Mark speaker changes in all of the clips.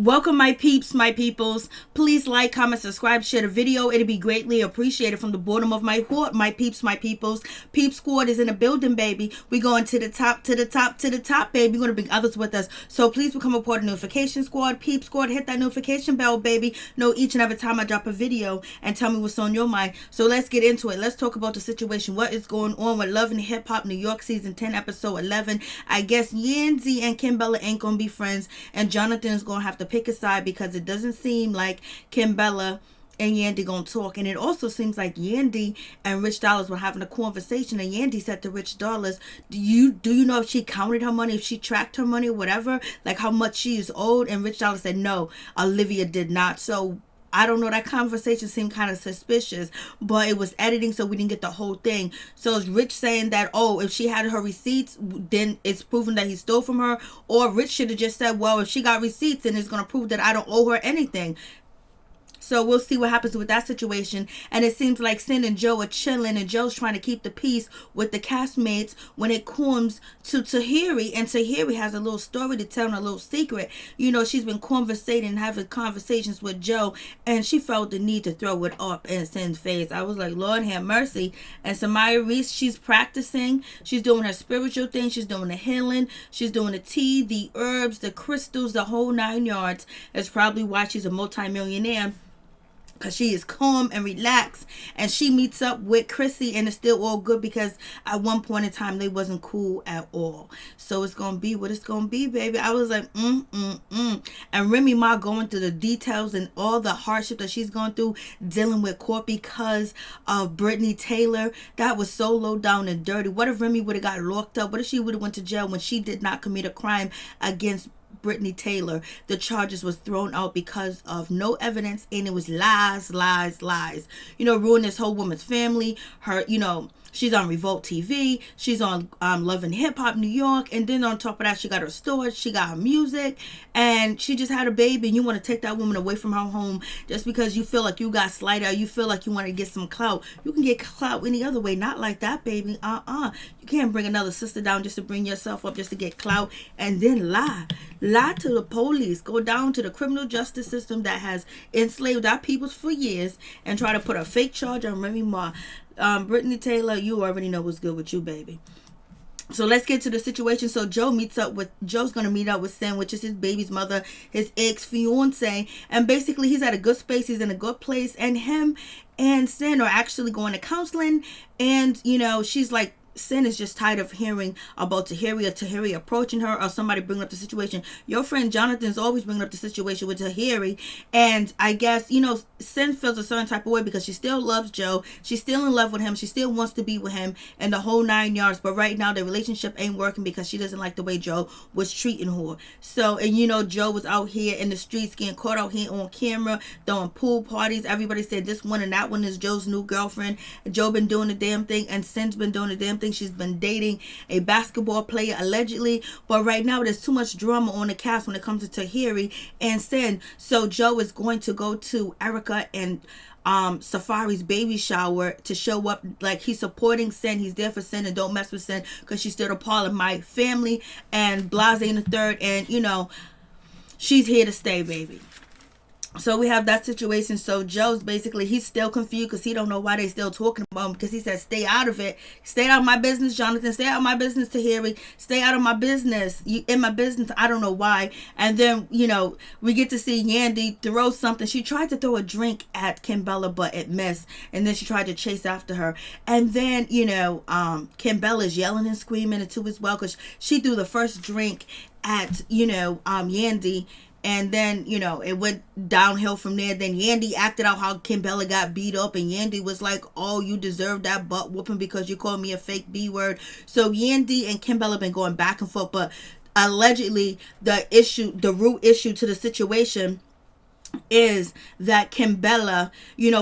Speaker 1: Welcome, my peeps, my peoples. Please like, comment, subscribe, share the video. It'd be greatly appreciated from the bottom of my heart, my peeps, my peoples. Peep Squad is in the building, baby. We going to the top, to the top, to the top, baby. We're going to bring others with us. So please become a part of the notification squad. Peep Squad, hit that notification bell, baby. Know each and every time I drop a video and tell me what's on your mind. So let's get into it. Let's talk about the situation. What is going on with Love and Hip Hop New York Season 10, Episode 11. I guess Yandy and Kimbella ain't going to be friends, and Jonathan is going to have to pick a side because it doesn't seem like Kimbella and Yandy gonna talk. And it also seems like Yandy and Rich Dollars were having a conversation, and Yandy said to Rich Dollars, do you know if she counted her money, if she tracked her money, whatever, like how much she is owed? And Rich Dollars said no, Olivia did not. So I don't know, that conversation seemed kind of suspicious, but it was editing, so we didn't get the whole thing. So is Rich saying that, oh, if she had her receipts, then it's proven that he stole from her? Or Rich should have just said, well, if she got receipts, then it's going to prove that I don't owe her anything. So we'll see what happens with that situation. And it seems like Sin and Joe are chilling, and Joe's trying to keep the peace with the castmates when it comes to Safaree. And Safaree has a little story to tell and a little secret. You know, she's been having conversations with Joe, and she felt the need to throw it up in Sin's face. I was like, Lord have mercy. And Samaya Reese, she's practicing. She's doing her spiritual thing. She's doing the healing. She's doing the tea, the herbs, the crystals, the whole 9 yards. That's probably why she's a multimillionaire. Because she is calm and relaxed, and she meets up with Chrissy, and it's still all good because at one point in time they wasn't cool at all. So it's gonna be what it's gonna be, baby. I was like, And Remy Ma going through the details and all the hardship that she's going through dealing with court because of Brittany Taylor. That was so low down and dirty. What if Remy would have got locked up? What if she would have went to jail when she did not commit a crime against Brittany Taylor? The charges was thrown out because of no evidence, and it was lies. You know, ruin this whole woman's family. Her, you know, she's on Revolt TV. She's on Love and Hip Hop New York. And then on top of that, she got her stores. She got her music. And she just had a baby. And you want to take that woman away from her home just because you feel like you got slighted, or you feel like you want to get some clout. You can get clout any other way. Not like that, baby. You can't bring another sister down just to bring yourself up, just to get clout. And then lie to the police. Go down to the criminal justice system that has enslaved our people for years and try to put a fake charge on Remy Ma. Brittany Taylor, you already know what's good with you, baby. So let's get to the situation. So Joe's going to meet up with Sin, which is his baby's mother, his ex-fiance. And basically he's at a good space. He's in a good place. And him and Sin are actually going to counseling. And, you know, she's like, Sin is just tired of hearing about Tahiri approaching her, or somebody bringing up the situation. Your friend Jonathan's always bringing up the situation with Tahiri, and I guess, you know, Sin feels a certain type of way because she still loves Joe. She's still in love with him. She still wants to be with him and the whole 9 yards. But right now the relationship ain't working because she doesn't like the way Joe was treating her. So, and you know, Joe was out here in the streets getting caught out here on camera, throwing pool parties. Everybody said this one and that one is Joe's new girlfriend. Joe been doing the damn thing, and Sin's been doing the damn thing. She's been dating a basketball player allegedly, but right now there's too much drama on the cast when it comes to Tahiri and Sin. So Joe is going to go to Erica and Safaree's baby shower to show up like he's supporting Sin. He's there for Sin, and don't mess with Sin because she's still a part of my family, and Blase in the third, and you know, she's here to stay, baby. So we have that situation. So Joe's basically, he's still confused because he don't know why they still talking about him, because he said, stay out of it. Stay out of my business, Jonathan. Stay out of my business, Tahiri. Stay out of my business. You in my business. I don't know why. And then, you know, we get to see Yandy throw something. She tried to throw a drink at Kimbella, but it missed. And then she tried to chase after her. And then, you know, Kimbella's yelling and screaming into as well because she threw the first drink at, you know, Yandy. And then, you know, it went downhill from there. Then Yandy acted out how Kimbella got beat up. And Yandy was like, oh, you deserve that butt whooping because you called me a fake B word. So Yandy and Kimbella been going back and forth. But allegedly, the root issue to the situation is that Kimbella,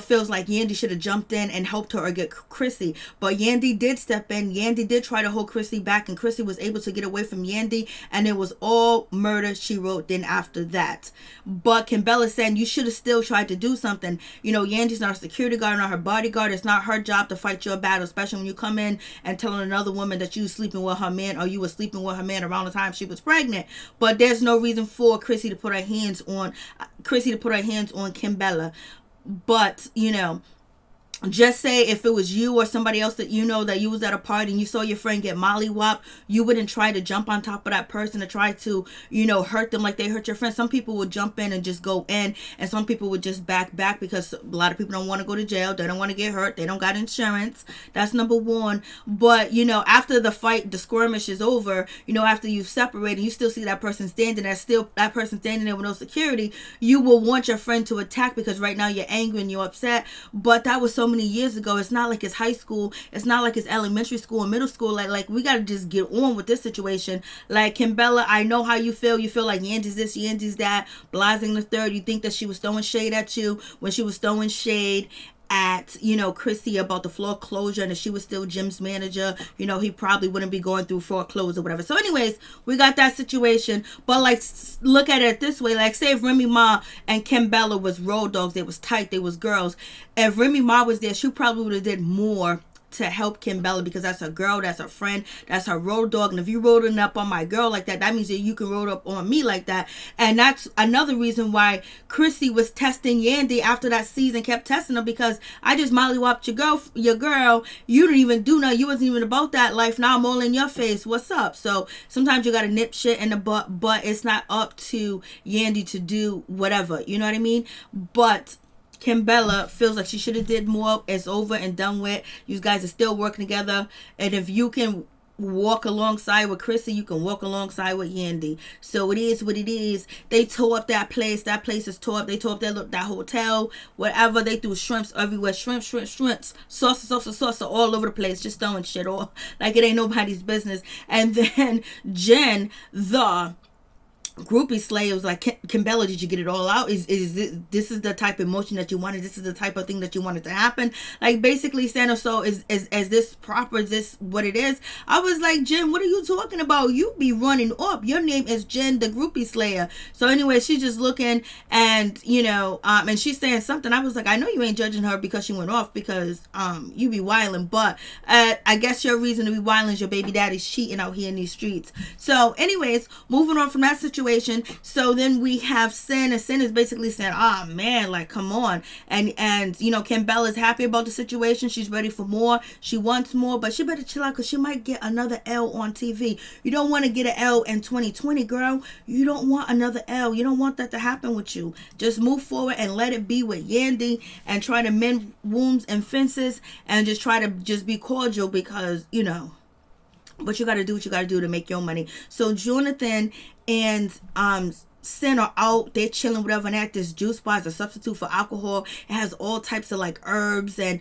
Speaker 1: feels like Yandy should have jumped in and helped her or get Chrissy. But Yandy did step in. Yandy did try to hold Chrissy back, and Chrissy was able to get away from Yandy, and it was all murder, she wrote, then after that. But Kimbella said, you should have still tried to do something. Yandy's not a security guard, not her bodyguard. It's not her job to fight your battle, especially when you come in and telling another woman that you was sleeping with her man, or you were sleeping with her man around the time she was pregnant. But there's no reason for Chrissy to put her hands on Kimbella. But just say if it was you or somebody else that that you was at a party and you saw your friend get mollywopped, you wouldn't try to jump on top of that person to try to hurt them like they hurt your friend. Some people would jump in and just go in, and some people would just back because a lot of people don't want to go to jail, they don't want to get hurt, they don't got insurance. That's number one. But after the fight, the skirmish is over, after you've separated, you still see that person standing there with no security, you will want your friend to attack because right now you're angry and you're upset. But that was so many years ago. It's not like it's high school, it's not like it's elementary school and middle school. Like we gotta just get on with this situation. Like, Kimbella, I know how you feel like Yandy's this, Yandy's that, Blasing the third. You think that she was throwing shade at you when she was throwing shade at Chrissy about the foreclosure, and if she was still Jim's manager, he probably wouldn't be going through foreclosure or whatever. So anyways, we got that situation. But like, look at it this way, like, say if Remy Ma and Kimbella was road dogs, they was tight, they was girls. If Remy Ma was there, she probably would have did more to help Kimbella, because that's her girl, that's her friend, that's her road dog. And if you rolling up on my girl like that, that means that you can roll up on me like that. And that's another reason why Chrissy was testing Yandy after that season, kept testing her, because I just mollywopped your girl, you didn't even do nothing, you wasn't even about that life, now I'm all in your face, what's up? So sometimes you gotta nip shit in the butt, but it's not up to Yandy to do whatever, you know what I mean? But Kimbella feels like she should have did more. It's over and done with. You guys are still working together, and if you can walk alongside with Chrissy, you can walk alongside with Yandy. So it is what it is. They tore up that place. That place is tore up. They tore up that hotel, whatever. They threw shrimps everywhere. Shrimps, sauce all over the place. Just throwing shit off like it ain't nobody's business. And then Jen, the groupie slayer, was like, Kimbella, did you get it all out? Is this is the type of emotion that you wanted? This is the type of thing that you wanted to happen? Like, basically saying, so is this proper? Is this what it is? I was like, Jen, what are you talking about? You be running up. Your name is Jen, the groupie slayer. So anyway, she's just looking, and and she's saying something. I was like, I know you ain't judging her because she went off, because you be wilding, but I guess your reason to be wilding is your baby daddy's cheating out here in these streets. So anyways, moving on from that situation. So then we have Sin, and Sin is basically saying, oh man, like, come on. And Kimbella's happy about the situation. She's ready for more. She wants more, but she better chill out, because she might get another L on TV. You don't want to get an L in 2020, girl. You don't want another L. You don't want that to happen with you. Just move forward and let it be with Yandy, and try to mend wounds and fences, and just try to just be cordial, because but you got to do what you got to do to make your money. So Jonathan and Sin are out, they're chilling, whatever, and at this juice bar is a substitute for alcohol. It has all types of like herbs and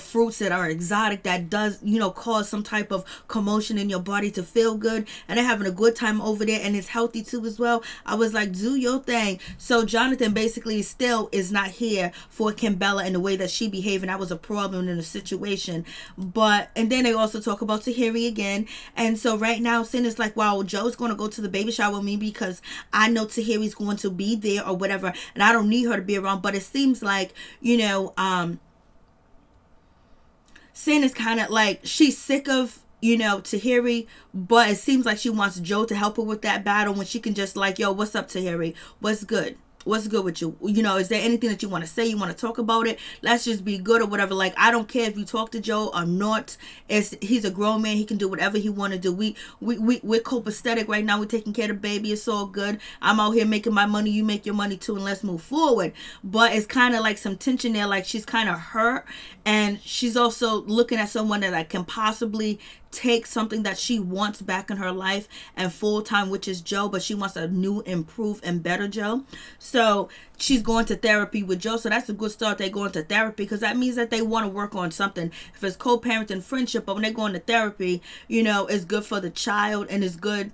Speaker 1: fruits that are exotic, that does cause some type of commotion in your body to feel good, and they're having a good time over there, and it's healthy too as well. I was like, do your thing. So Jonathan basically still is not here for Kimbella in the way that she behaved, and that was a problem in the situation. And then they also talk about Safaree again, and so right now Sin is like, wow, Joe's going to go to the baby shower with me because I know Safaree's going to be there or whatever, and I don't need her to be around. But it seems like Sin is kind of like, she's sick of Safaree, but it seems like she wants Joe to help her with that battle, when she can just like, yo, what's up, Safaree? What's good? What's good with you? Is there anything that you want to say? You want to talk about it? Let's just be good or whatever. Like, I don't care if you talk to Joe or not. He's a grown man. He can do whatever he want to do. We're copacetic right now. We're taking care of the baby. It's all good. I'm out here making my money. You make your money too, and let's move forward. But it's kind of like some tension there. Like, she's kind of hurt, and she's also looking at someone that can possibly take something that she wants back in her life and full time, which is Joe, but she wants a new, improved, and better Joe. So she's going to therapy with Joe. So that's a good start. They're going to therapy, because that means that they want to work on something. If it's co-parenting, friendship, but when they're going to therapy, it's good for the child, and it's good,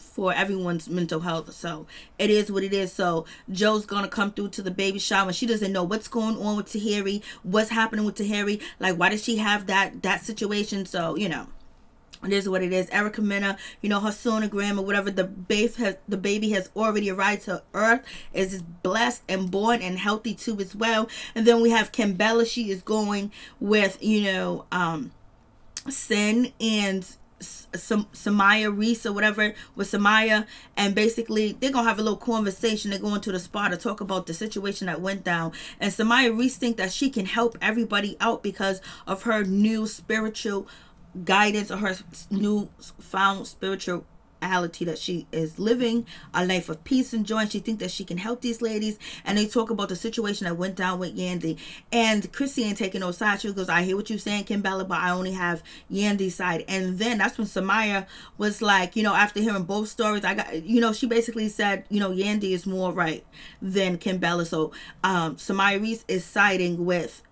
Speaker 1: for everyone's mental health. So it is what it is. So Joe's gonna come through to the baby shower, and she doesn't know what's going on with Safaree, what's happening with Safaree, like why does she have that situation. So it is what it is. Erica Mena, her sonogram or whatever, the baby has already arrived to Earth, is blessed and born and healthy too as well. And then we have Kimbella. She is going with Sin and Samaya Reese or whatever with Samaya, and basically they're gonna have a little conversation. They're going to the spa to talk about the situation that went down, and Samaya Reese think that she can help everybody out because of her new spiritual guidance or her new found spirituality that she is living a life of peace and joy, and she thinks that she can help these ladies. And they talk about the situation that went down with Yandy, and Chrissy ain't taking no side. She goes, I hear what you're saying, Kimbella, but I only have Yandy's side. And then that's when Samaya was like, after hearing both stories, I got, she basically said, Yandy is more right than Kimbella. So Samaya Reese is siding with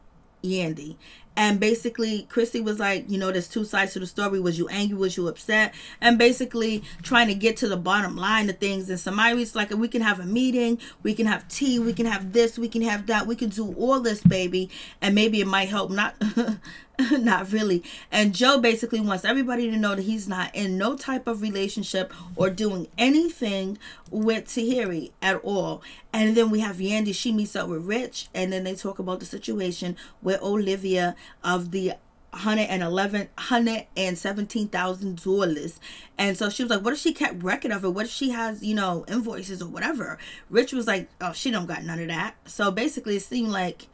Speaker 1: Yandy. And basically, Chrissy was like, there's two sides to the story. Was you angry? Was you upset? And basically trying to get to the bottom line of things. And Samari's like, we can have a meeting. We can have tea. We can have this. We can have that. We can do all this, baby. And maybe it might help. Not really. And Joe basically wants everybody to know that he's not in no type of relationship or doing anything with Safaree at all. And then we have Yandy. She meets up with Rich, and then they talk about the situation with Olivia of the $117,000. And so she was like, what if she kept record of it? What if she has invoices or whatever? Rich was like, oh, she don't got none of that. So basically it seemed like,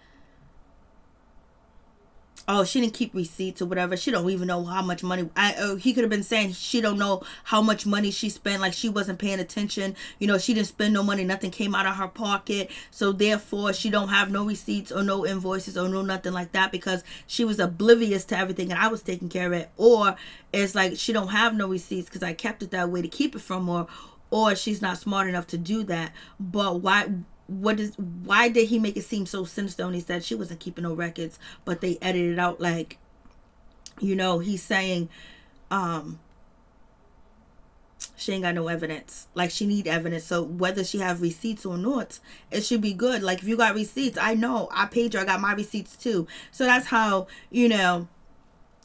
Speaker 1: oh, she didn't keep receipts or whatever. She don't even know how much money. He could have been saying she don't know how much money she spent. Like she wasn't paying attention. She didn't spend no money. Nothing came out of her pocket. So therefore, she don't have no receipts or no invoices or no nothing like that because she was oblivious to everything and I was taking care of it. Or it's like she don't have no receipts because I kept it that way to keep it from her. Or she's not smart enough to do that. But why did he make it seem so sinister when he said she wasn't keeping no records, but they edited it out like, he's saying she ain't got no evidence. Like she need evidence. So whether she have receipts or not, it should be good. Like if you got receipts, I know I paid you. I got my receipts too. So that's how,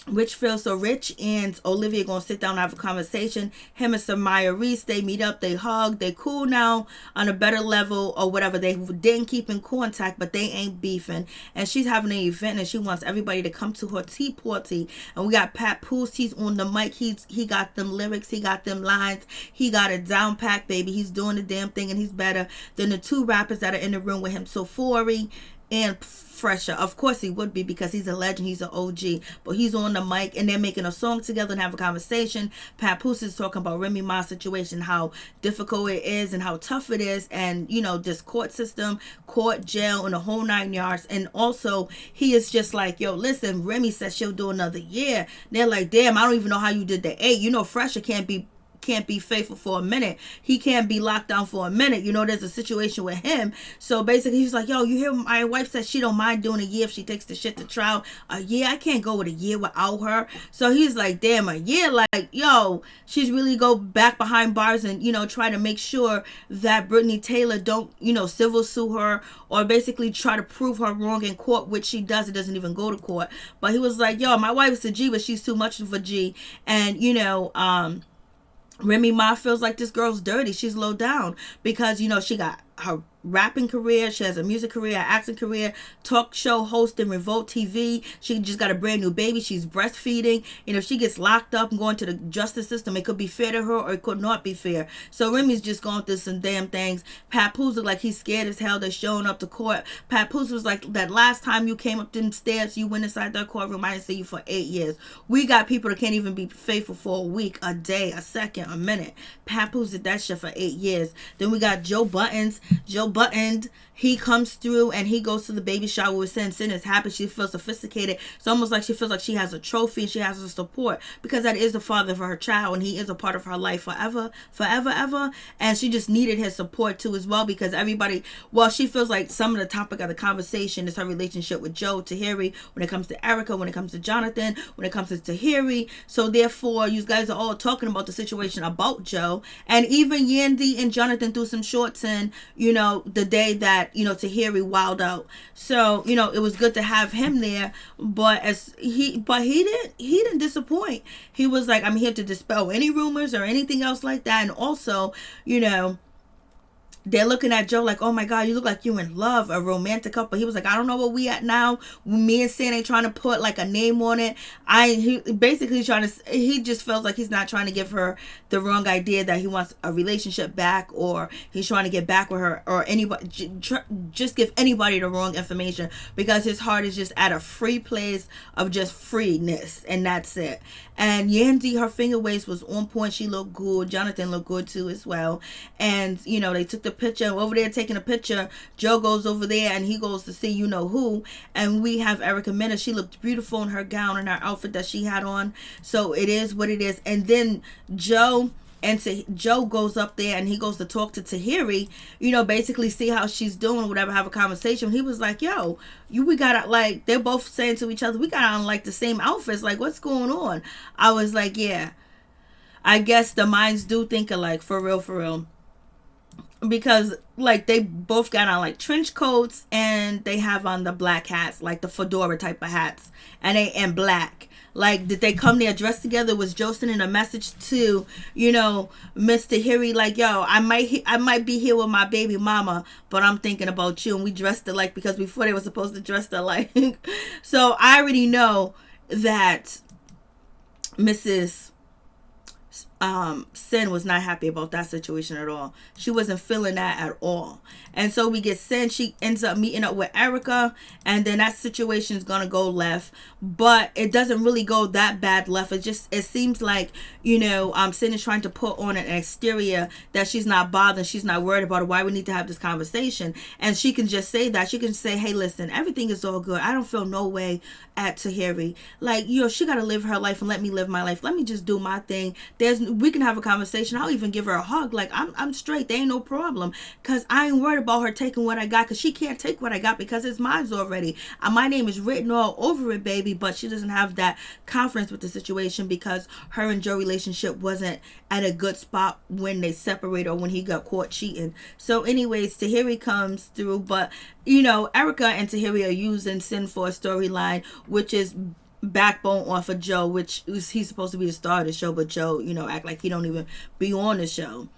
Speaker 1: Rich feels. So Rich and Olivia gonna sit down and have a conversation. Him and Samaya Reese, they meet up, they hug, they cool now on a better level or whatever. They didn't keep in contact, but they ain't beefing. And she's having an event and she wants everybody to come to her tea party. And we got Papoose, he's on the mic, he got them lyrics, he got them lines, he got it down packed, baby. He's doing the damn thing and he's better than the two rappers that are in the room with him, Safaree and Fresher. Of course he would be because he's a legend, he's an OG, but he's on the mic and they're making a song together and have a conversation. Papoose is talking about Remy Ma's situation, how difficult it is and how tough it is, and this court system, court, jail, and the whole 9 yards. And also he is just like, yo, listen, Remy says she'll do another year. They're like, damn, I don't even know how you did the 8. Fresher can't be faithful for a minute. He can't be locked down for a minute. There's a situation with him. So basically he's like, yo, you hear my wife says she don't mind doing a year if she takes the shit to trial. A year? I can't go with a year without her. So he's like, damn, a year? Like, yo, she's really go back behind bars and, try to make sure that Brittany Taylor don't, civil sue her or basically try to prove her wrong in court, which she does. It doesn't even go to court. But he was like, yo, my wife is a G, but she's too much of a G. And, Remy Ma feels like this girl's dirty. She's low down because, she got her rapping career, she has a music career, an acting career, talk show hosting, Revolt TV. She just got a brand new baby. She's breastfeeding. If she gets locked up and going to the justice system, it could be fair to her or it could not be fair. So Remy's just going through some damn things. Papoose look like he's scared as hell. They're showing up to court. Papoose was like, that last time you came up them stairs, you went inside that courtroom, I didn't see you for 8 years. We got people that can't even be faithful for a week, a day, a second, a minute. Papoose did that shit for 8 years. Then we got Joe Buttons. Joe belt buttoned. He comes through and he goes to the baby shower with Sin. Sin is happy. She feels sophisticated. It's almost like she feels like she has a trophy and she has a support, because that is the father for her child and he is a part of her life forever, ever. And she just needed his support too as well, because everybody, well, she feels like some of the topic of the conversation is her relationship with Joe, Tahiri, when it comes to Erica, when it comes to Jonathan, when it comes to Tahiri. So therefore, you guys are all talking about the situation about Joe. And even Yandy and Jonathan threw some shorts in, the day that, Tahiri wilded out. So, it was good to have him there, but he didn't disappoint. He was like, I'm here to dispel any rumors or anything else like that. And also, they're looking at Joe like, oh my God, you look like you in love, a romantic couple. He was like, I don't know where we at now. Me and Sin ain't trying to put like a name on it. He just feels like he's not trying to give her the wrong idea that he wants a relationship back, or he's trying to get back with her, or anybody, just give anybody the wrong information, because his heart is just at a free place of just freeness, and that's it. And Yandy, her finger waist was on point. She looked good. Jonathan looked good too as well. And, they took the picture. Over there taking a picture, Joe goes over there and he goes to see who. And we have Erica Mena. She looked beautiful in her gown and her outfit that she had on. So it is what it is. And then Joe goes up there and he goes to talk to Tahiri, basically see how she's doing, whatever, have a conversation. He was like, yo, we gotta, like, they're both saying to each other, we got on like the same outfits, like, what's going on? I was like, yeah, I guess the minds do think alike, for real. Because like they both got on like trench coats and they have on the black hats, like the fedora type of hats, and black. Like, did they come there dressed together? Was Joe sending a message to, Miss Tahiri, like, yo, I might be here with my baby mama, but I'm thinking about you, and we dressed alike, because before they were supposed to dress alike. So I already know that Mrs. Sin was not happy about that situation at all. She wasn't feeling that at all. And so we get Sin. She ends up meeting up with Erica, and then that situation is gonna go left, but it doesn't really go that bad left. It seems like Sin is trying to put on an exterior that she's not bothered, she's not worried about it, why we need to have this conversation. And she can just say that. She can say, hey, listen, everything is all good. I don't feel no way at Tahiri. Like, she got to live her life and let me live my life. Let me just do my thing. We can have a conversation. I'll even give her a hug. Like, I'm straight. There ain't no problem. Because I ain't worried about her taking what I got, because she can't take what I got because it's mine already. My name is written all over it, baby. But she doesn't have that confidence with the situation because her and Joe relationship wasn't at a good spot when they separated or when he got caught cheating. So anyways, Tahiri comes through, but Erica and Tahiri are using Sin for a storyline, which is backbone off of Joe, which he's supposed to be the star of the show, but Joe, act like he don't even be on the show.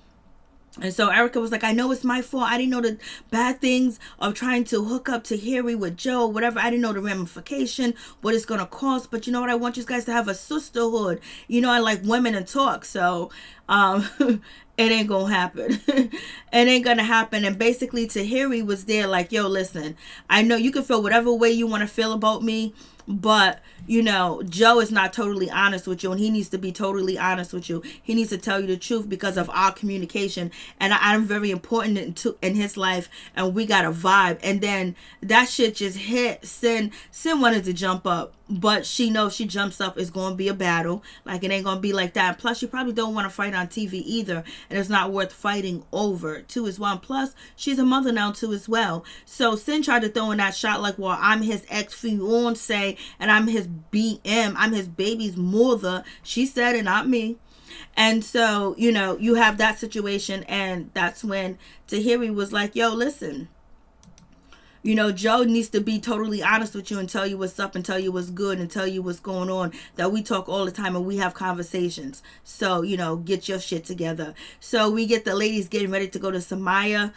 Speaker 1: And so Erica was like, I know it's my fault. I didn't know the bad things of trying to hook up Tahiri with Joe, whatever. I didn't know the ramification, what it's going to cost. But you know what? I want you guys to have a sisterhood. I like women and talk. So it ain't going to happen. It ain't going to happen. And basically Tahiri was there like, yo, listen, I know you can feel whatever way you want to feel about me, but Joe is not totally honest with you, and he needs to be totally honest with you. He needs to tell you the truth because of our communication, and I'm very important in his life, and we got a vibe. And then that shit just hit Sin. Sin wanted to jump up, but she knows she jumps up, it's going to be a battle. Like, it ain't going to be like that. Plus, you probably don't want to fight on TV either, and it's not worth fighting over too as well. Plus, she's a mother now too as well. So Sin tried to throw in that shot like, well, I'm his ex-fiance and I'm his BM, I'm his baby's mother. She said it, not me. And so you have that situation, and that's when Tahiri was like, yo, listen, Joe needs to be totally honest with you and tell you what's up and tell you what's good and tell you what's going on, that we talk all the time and we have conversations. So, get your shit together. So we get the ladies getting ready to go to Samaya,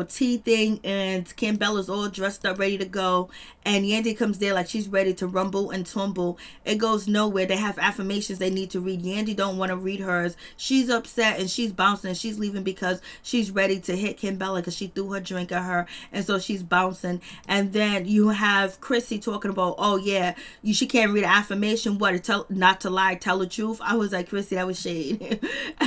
Speaker 1: tea thing, and Kim Bella's all dressed up, ready to go. And Yandy comes there like she's ready to rumble and tumble. It goes nowhere. They have affirmations they need to read. Yandy don't want to read hers. She's upset and she's bouncing and she's leaving because she's ready to hit Kim Bella because she threw her drink at her. And so she's bouncing. person, and then you have Chrissy talking about, oh yeah, she can't read an affirmation, not to lie, tell the truth. I was like, Chrissy, that was shade.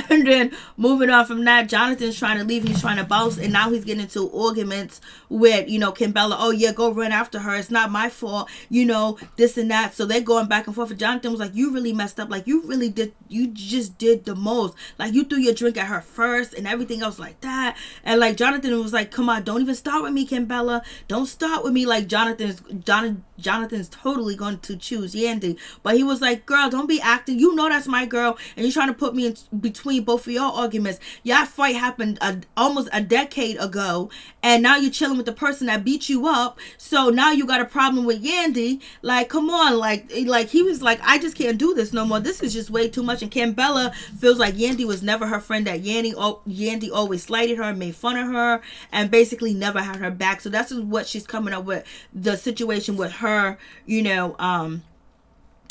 Speaker 1: And then moving on from that, Jonathan's trying to leave, he's trying to bounce, and now he's getting into arguments with, Kimbella. Oh yeah, go run after her, it's not my fault, this and that. So they're going back and forth, and Jonathan was like, you really messed up, like you just did the most, like you threw your drink at her first and everything else like that. And like Jonathan was like, come on, don't even start with me, Kimbella, don't start with me. Like Jonathan's totally going to choose Yandy, but he was like, girl, don't be acting, that's my girl, and you're trying to put me in between both of your arguments. Your fight happened almost a decade ago, and now you're chilling with the person that beat you up, so now you got a problem with Yandy. Like, come on, like he was like, I just can't do this no more, this is just way too much. And Kimbella feels like Yandy was never her friend, that Yandy always slighted her, made fun of her, and basically never had her back. So that's what she's coming up with, the situation with her,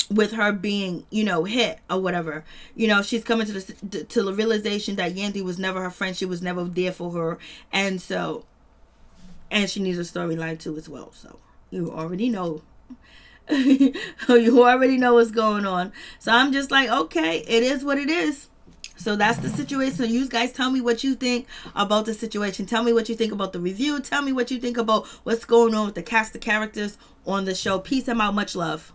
Speaker 1: with her being, hit or whatever. She's coming to the realization that Yandy was never her friend, she was never there for her, and she needs a storyline too as well. So you already know. You already know what's going on. So I'm just like, okay, it is what it is. So that's the situation. So you guys tell me what you think about the situation. Tell me what you think about the review. Tell me what you think about what's going on with the cast of characters on the show. Peace. I'm out. Much love.